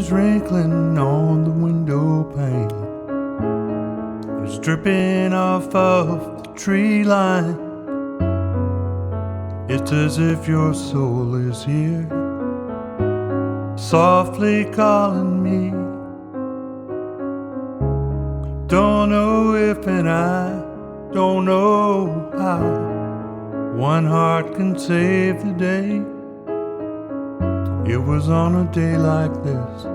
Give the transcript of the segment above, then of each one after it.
rain's wrinkling on the window pane. It's dripping off of the tree line. It's as if your soul is here, softly calling me. Don't know if and I don't know how one heart can save the day. It was on a day like this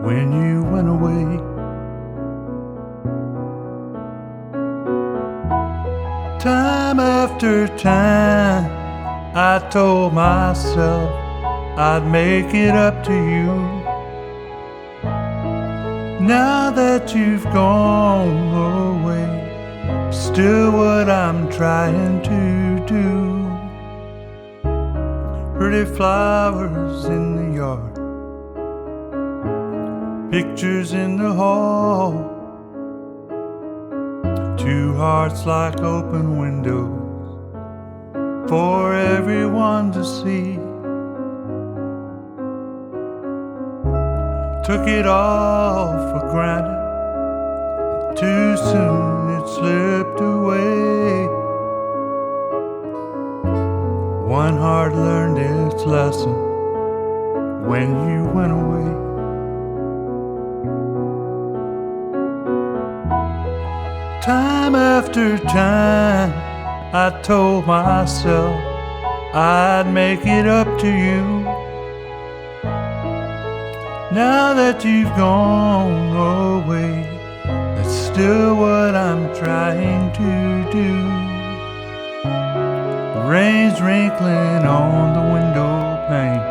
when you went away. Time after time I told myself I'd make it up to you. Now that you've gone away, still what I'm trying to do. Pretty flowers in the yard, pictures in the hall, two hearts like open windows for everyone to see. Took it all for granted, and too soon it slipped away. One heart learned its lesson when you went away. Time after time I told myself I'd make it up to you. Now that you've gone away, that's still what I'm trying to do. The rain's wrinkling on the window pane.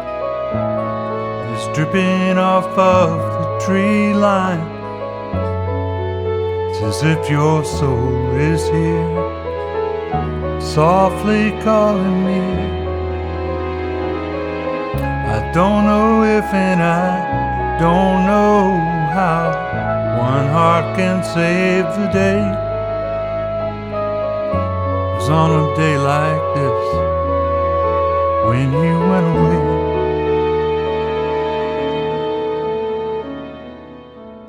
It's dripping off of the tree line. It's as if your soul is here, softly calling me. I don't know if and I don't know how one heart can save the day. It was on a day like this when you went away.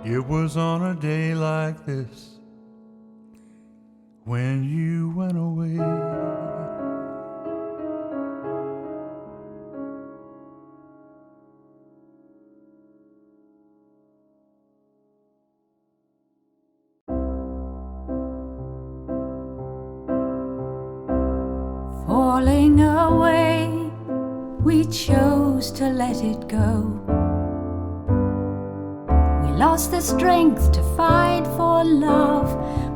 It was on a day like this when you went away. Falling away, we chose to let it go. We lost the strength to fight for love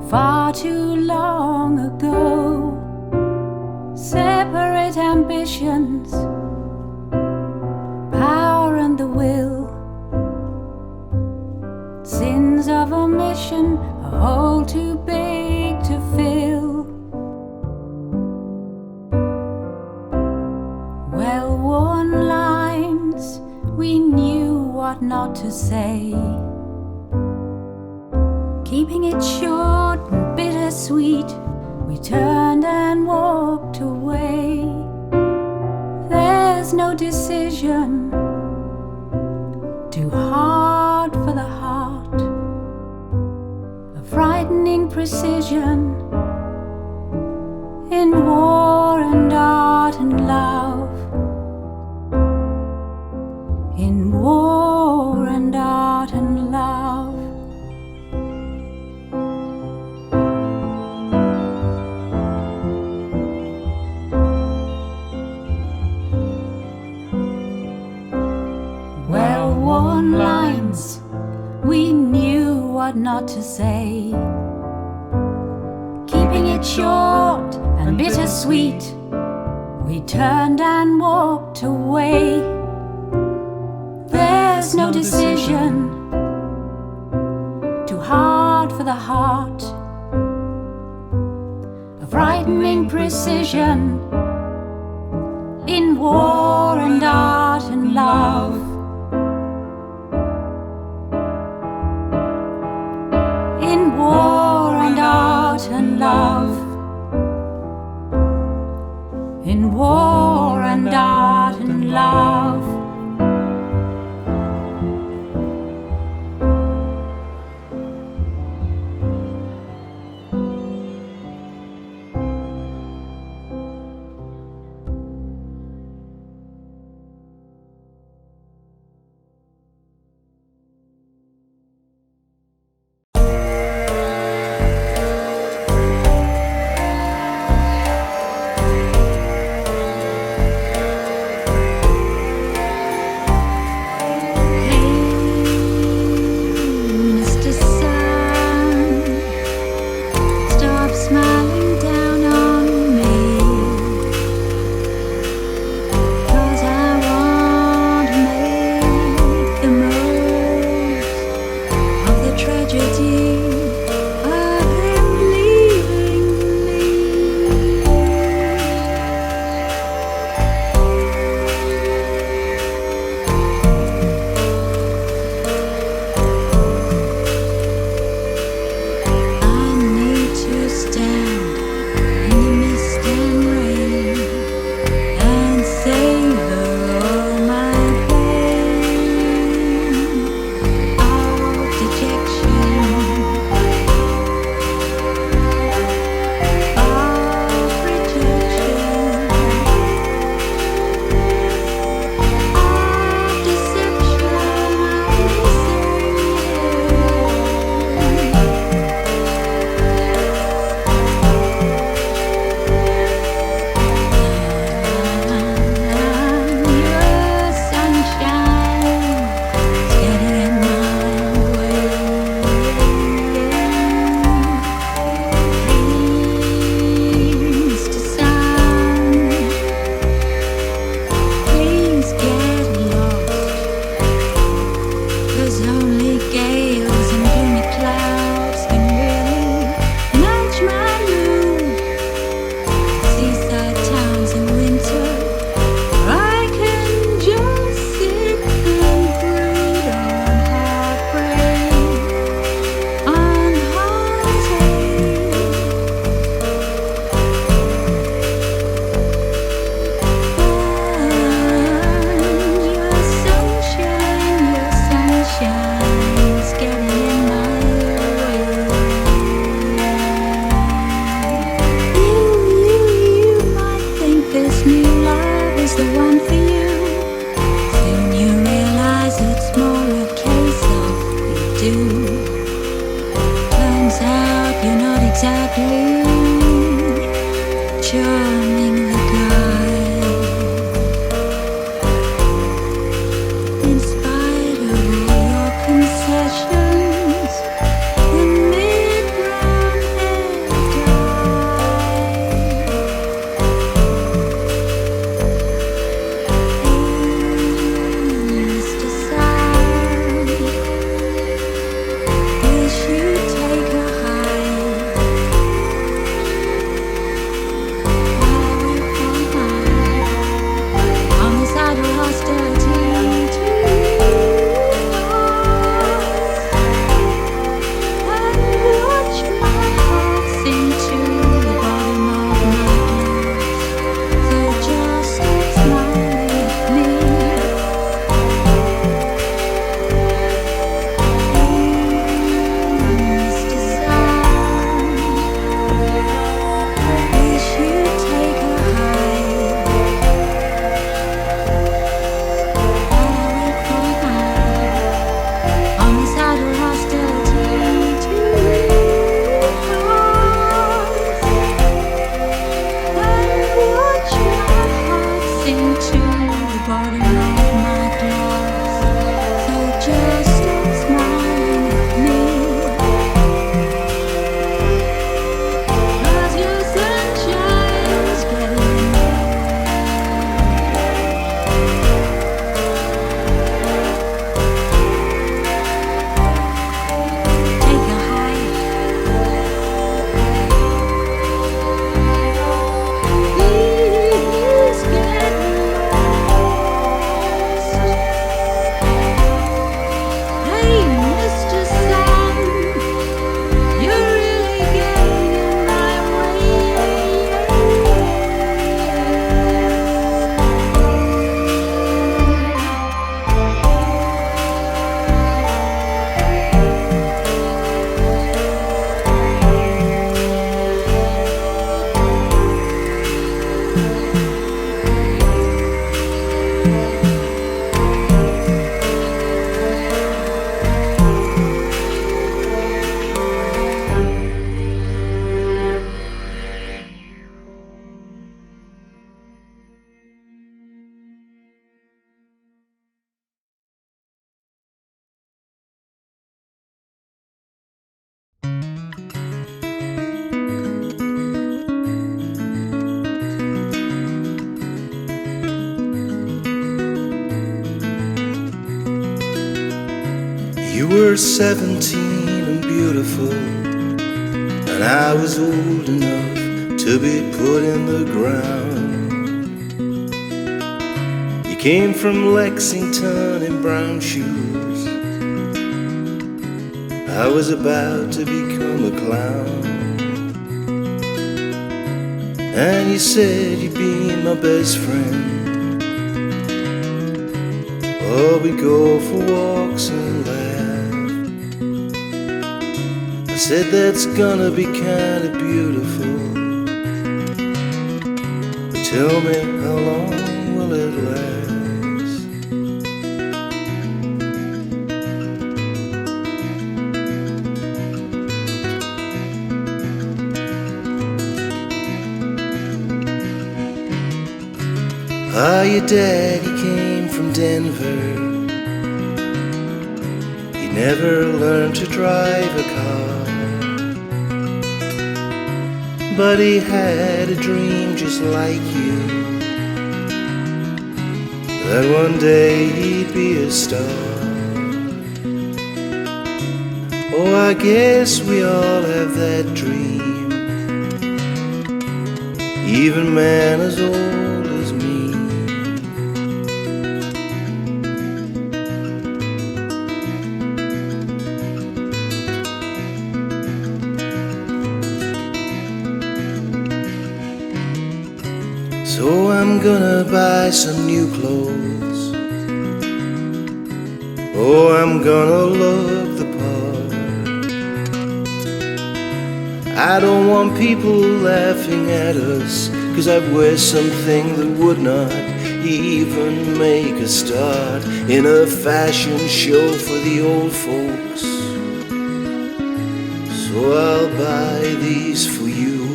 far too long ago. Separate ambitions, power and the will, sins of omission, a hole too big to fill. Well-worn lines, we knew what not to say. Keeping it short and bittersweet, we turned and walked away. There's no decision too hard for the heart, a frightening precision in war and art and love. In war and art and love. Well-worn lines, we knew what not to say. Keeping it short and bittersweet, we turned and walked away. There's no decision too hard for the heart, a frightening precision in war and art and love. In war and art and love. In war and art and love. do. Turns out you're not exactly charming the guy. In spite of all your concessions, the mid-brown hair died. Mr. Sun, wish you'd take a hike. On the side of austerity to and watch my heart sink to the bottom of my glass. So just stop smiling at me. Mr. Sun, wish you'd take a hike. On the side of hostility to us, and watch my heart sink to the bottom of my glass. So just stop smiling at me, 'cause your sunshine's getting take a hike. Please get lost. Hey, Mr. Sun, you're really getting in my way. You were 17 and beautiful, and I was old enough to be put in the ground. You came from Lexington in brown shoes. I was about to become a clown, and you said you'd be my best friend. Oh, we go for walks and laugh. I said that's gonna be kinda beautiful, but tell me, how long will it last? Ah, your daddy came from Denver. He never learned to drive a car, but he had a dream just like you, that one day he'd be a star. Oh, I guess we all have that dream, even man as old as me. So I'm gonna buy some new clothes. Oh, I'm gonna look the part. I don't want people laughing at us, 'cause I'd wear something that would not even make a start in a fashion show for the old folks. So I'll buy these for you.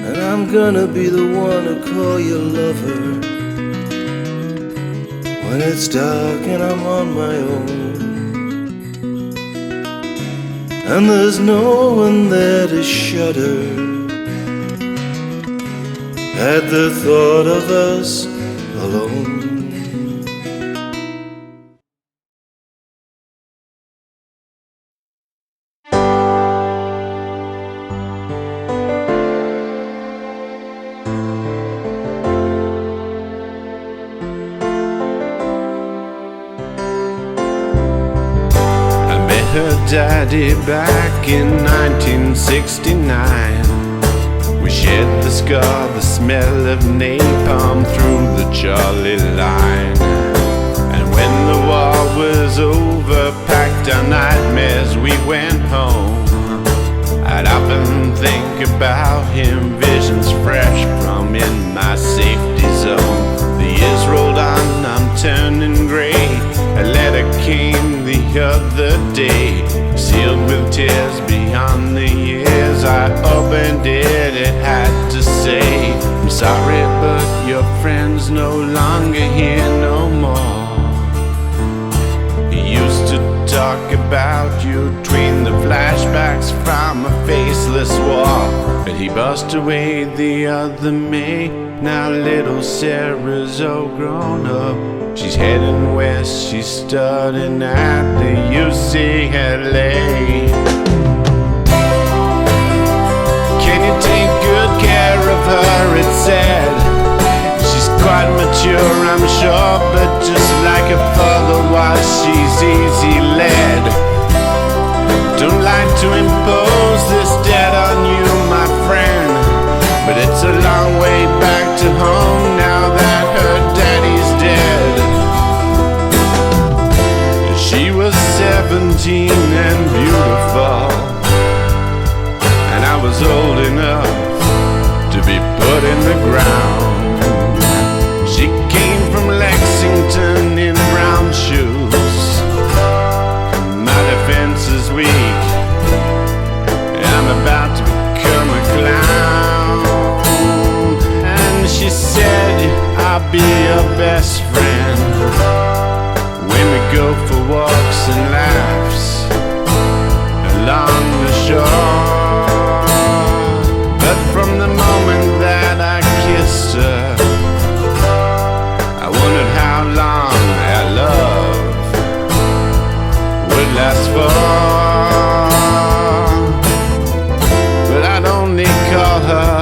And I'm gonna be the one to call you lover when it's dark and I'm on my own, and there's no one there to shudder at the thought of us alone. Her daddy back in 1969. We shared the scar, the smell of napalm through the Charlie line. And when the war was over, packed our nightmares, we went home. I'd often think about him, visions fresh from in my safety zone. The years rolled on, I'm turning grey. A letter came the other day, sealed with tears beyond the years. I opened it, it had to say, I'm sorry, but your friend's no longer here no more. He used to talk about you between the flashbacks from a faceless war, but he passed away the other May. Now little Sarah's all grown up. She's heading west, she's studying at the UCLA. Can you take good care of her, it said. She's quite mature, I'm sure, but just like her father was, she's easy led. Don't like to impose this debt on you, my friend, but it's a long way back to home now that her daddy's dead. She was 17 and beautiful, and I was old enough to be put in the ground. She came from Lexington in brown shoes. My defense is weak, I'm about to become a clown. And she said, I'll be your best friend when we go for walks and laughs along the shore. But from the moment that I kissed her, I wondered how long our love would last for. But I'd only call her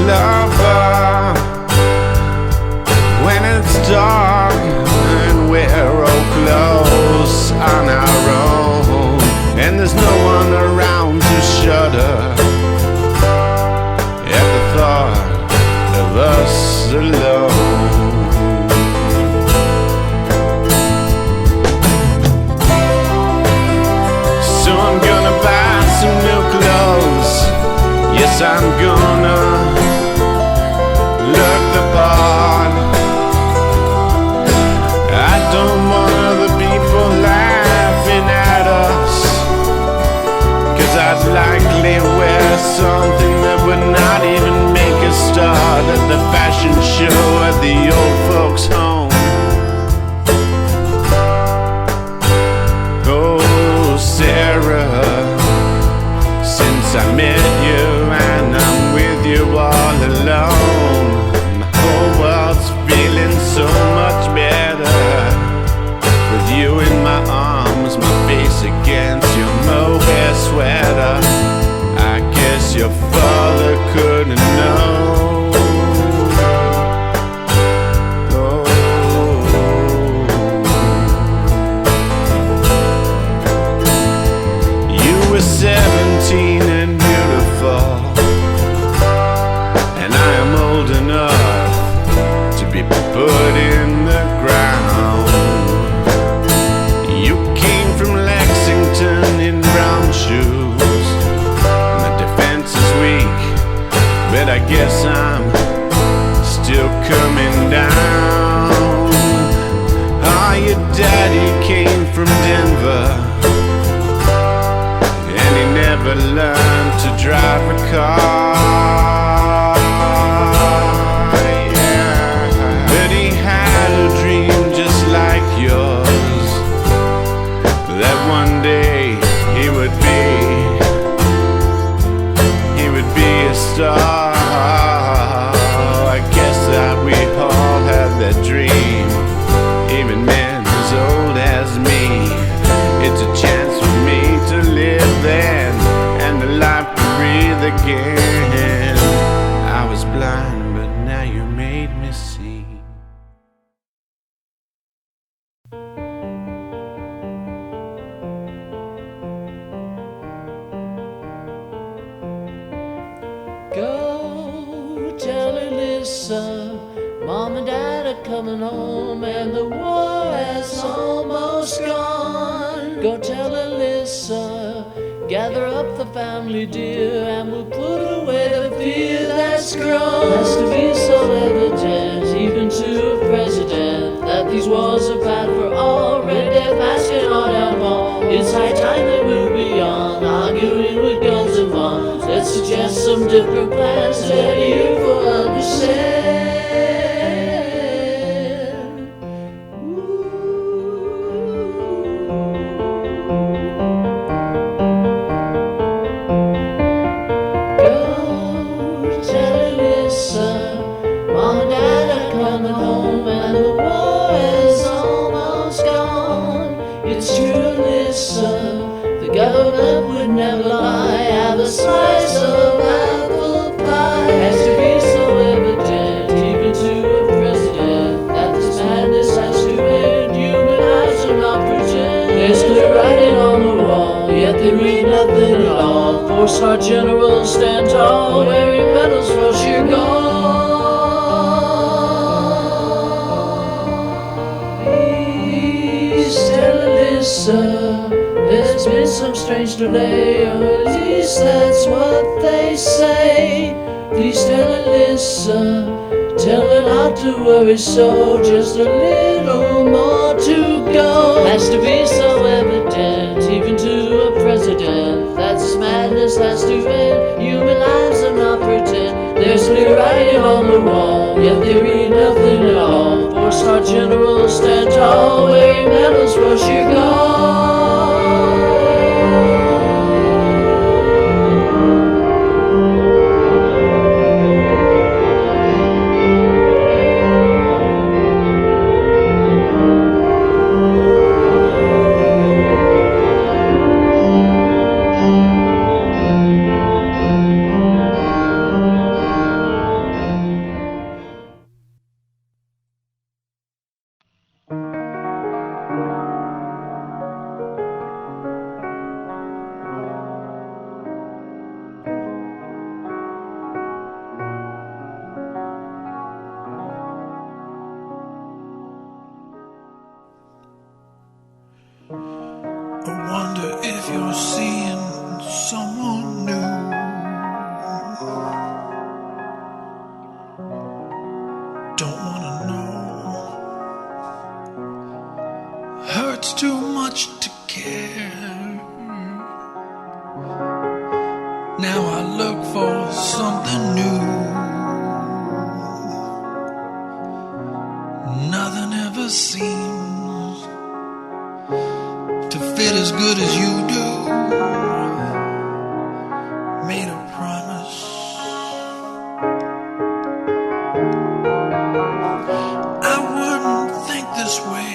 lover when it's dark and we're all close on our own, and there's no one around to shudder at the thought of us alone. So I'm gonna buy some new clothes. Yes, I'm gonna look the part. I don't want other people laughing at us, 'cause I'd likely wear something that would not even make a start at the fashion show at the old folks' home. Oh, Sarah, since I met you and I'm with you all alone, my whole world's feeling so much better. With you in my arms, my face against your mohair sweater. I guess your father couldn't know never learned to drive a car. Yeah. But he had a dream just like yours, that one day he would be a star. I guess that we all had that dream, even men as old as me. It's a chance for me to live then, and a life to breathe again. I was blind, but now you made me see. Go tell Alyssa, Mom and Dad are coming home and the war has almost gone. Go tell Alyssa, gather up the family dear, and we'll put away the fear that's grown. Has to be so evident, even to a president, that these wars are bad for all. Red death masking on our wall. It's high time that move beyond arguing with guns and bombs. Let's suggest some different plans that you will understand. Never lie, have a slice of apple pie. Has to be so evident, even to a president, that this madness has to end. Human eyes are not pretend. There's clear writing on the wall, yet they read nothing at all. Four-star generals stand tall, wearing medals for sheer gold. Please tell Alyssa, there's been some strange delay, or at least that's what they say. Please tell Alyssa, tell her not to worry so, just a little more to go. Has to be so evident, even to a president, that this madness has to end. Human lives are not pretend. There's clear writing on the wall, yet they read nothing at all. Four-star generals stand tall, wearing medals for sheer gold. If you're seeing someone new, don't wanna know, hurts too much to care. Now I look for something new. Nothing ever seems to fit as good as you do. Made a promise, I wouldn't think this way.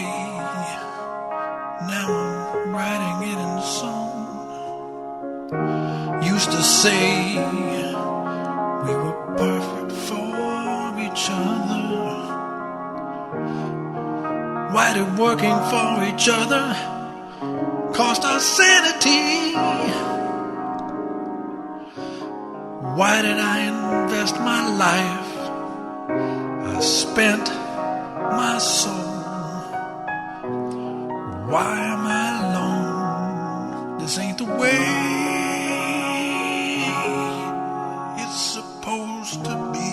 Now I'm writing it in song. Used to say we were perfect for each other. Why did working for each other cost our sanity? Why did I invest my life? I spent my soul. Why am I alone? This ain't the way it's supposed to be.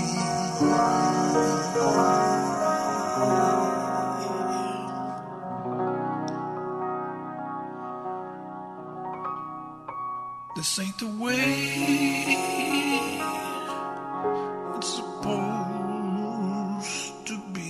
This ain't the way it's supposed to be.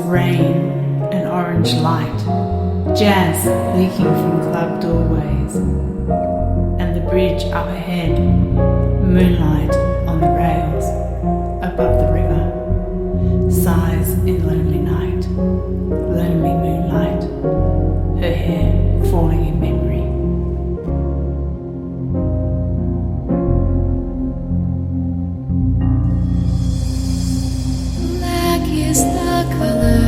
of rain and orange light, jazz leaking from club doorways, and the bridge up ahead, moonlight on the rails above the river, sighs in lonely night, lonely moonlight, her hair falling in memory. Is the color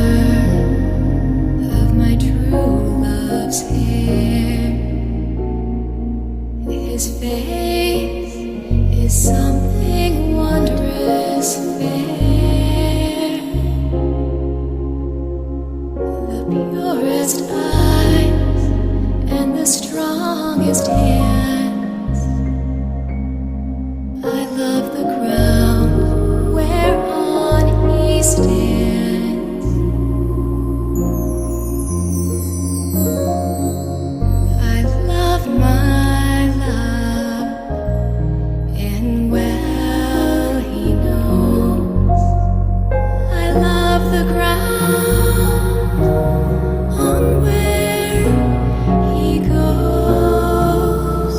of my true love's hair. His face is something wondrous fair. The purest eyes and the strongest hands. I love the ground whereon he stands. I love my love, and well he knows. I love the ground on where he goes.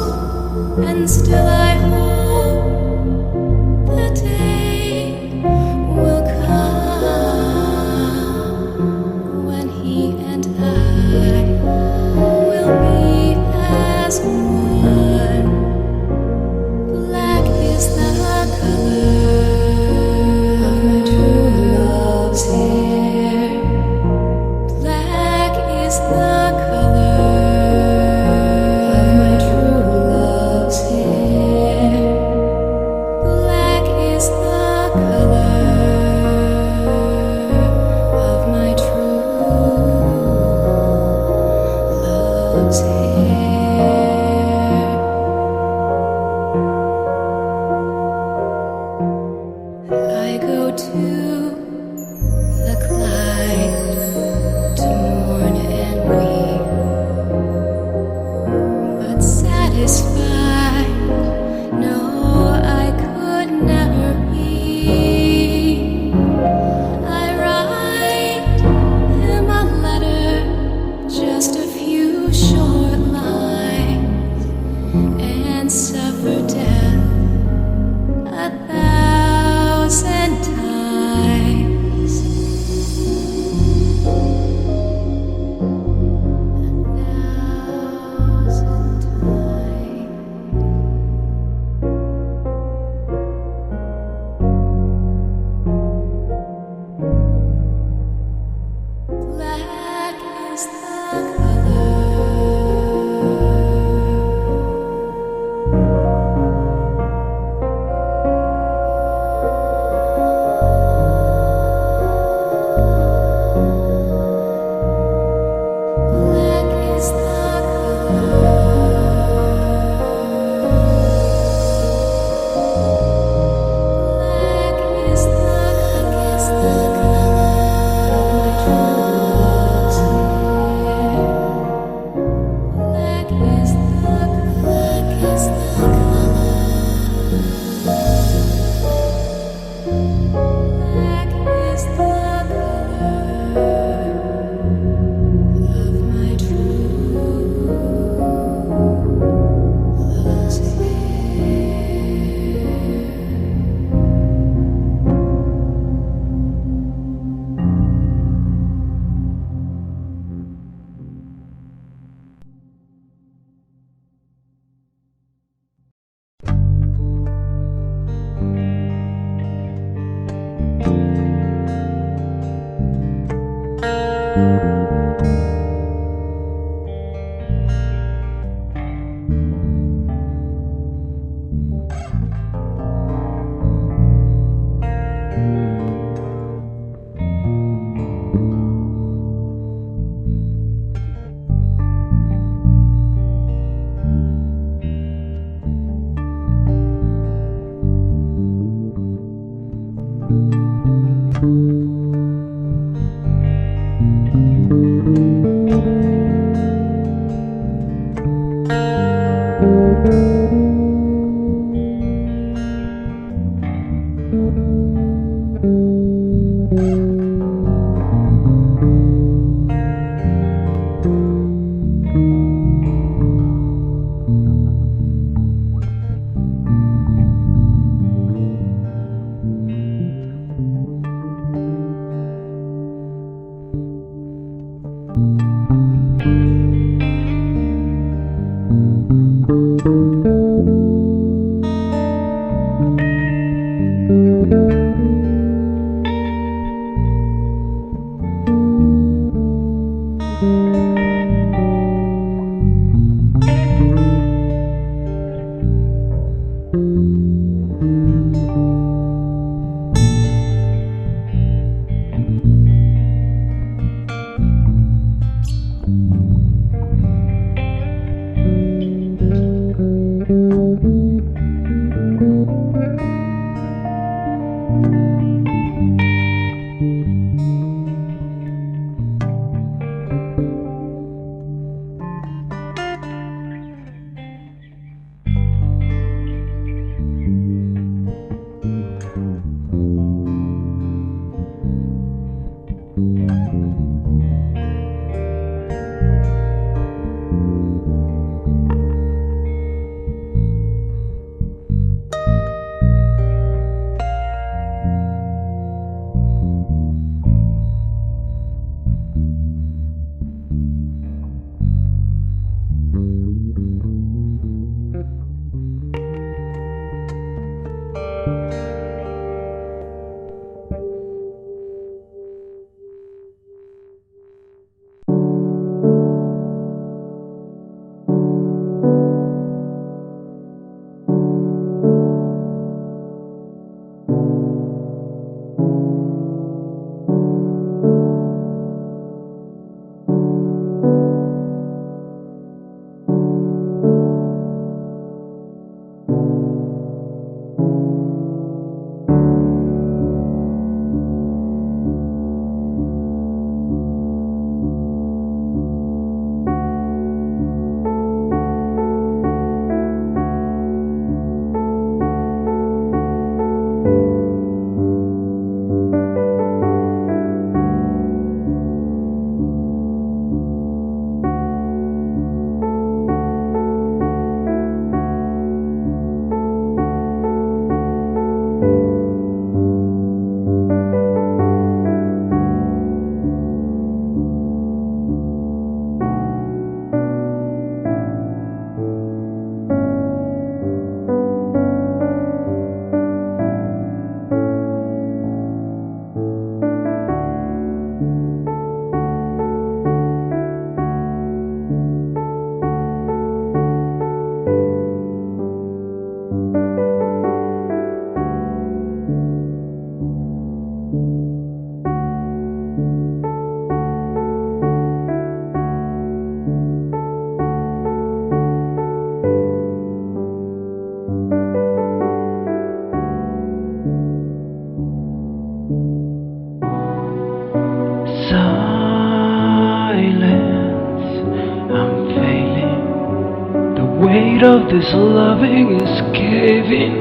weight of this loving is caving.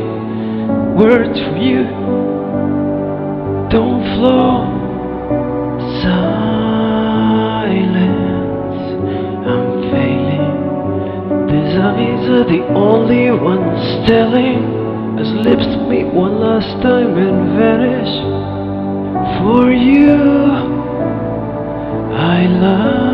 Words for you don't flow. Silence, I'm failing. These eyes are the only ones telling. As lips meet one last time and vanish. For you, I love.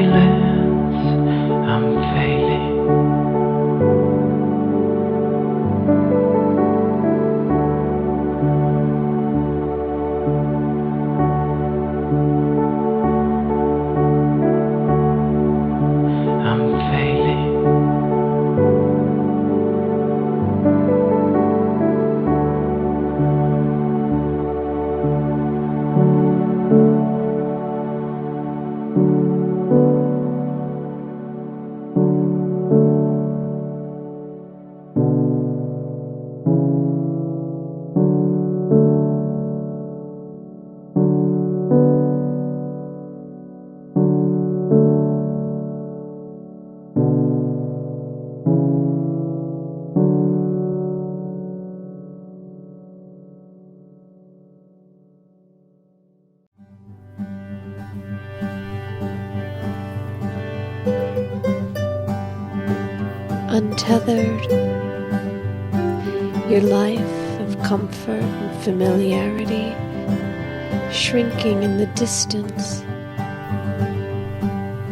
Silence, untethered, your life of comfort and familiarity shrinking in the distance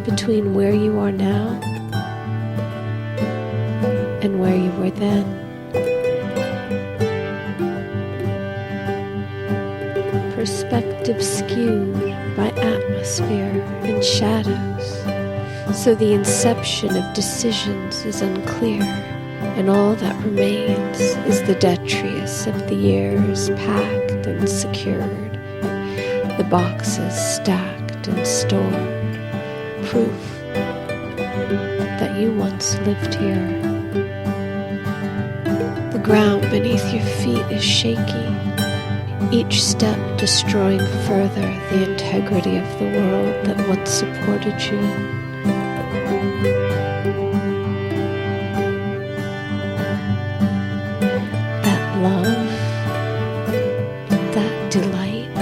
between where you are now and where you were then. Perspective skewed by atmosphere and shadows, so the inception of decisions is unclear, and all that remains is the detritus of the years packed and secured, the boxes stacked and stored, proof that you once lived here. The ground beneath your feet is shaky, each step destroying further the integrity of the world that once supported you. That love, that delight,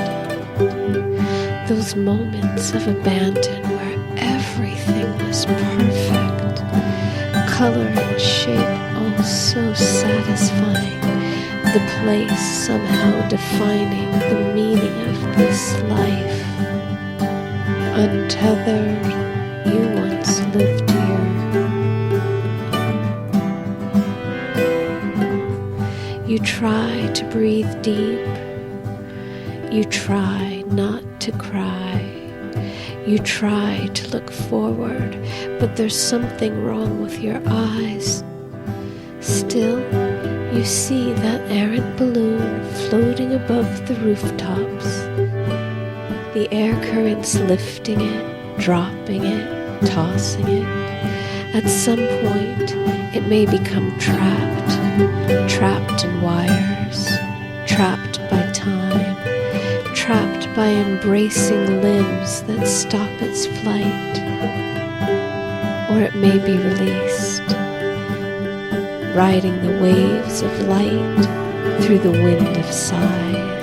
those moments of abandon where everything was perfect, color and shape oh so satisfying, the place somehow defining the meaning of this life. Untethered, you once lived here. You try to breathe deep. You try not to cry. You try to look forward, but there's something wrong with your eyes. Still, you see that errant balloon floating above the rooftops, the air currents lifting it, dropping it, tossing it. At some point, it may become trapped in wires, trapped by time, trapped by embracing limbs that stop its flight. Or it may be released, riding the waves of light through the wind of sighs.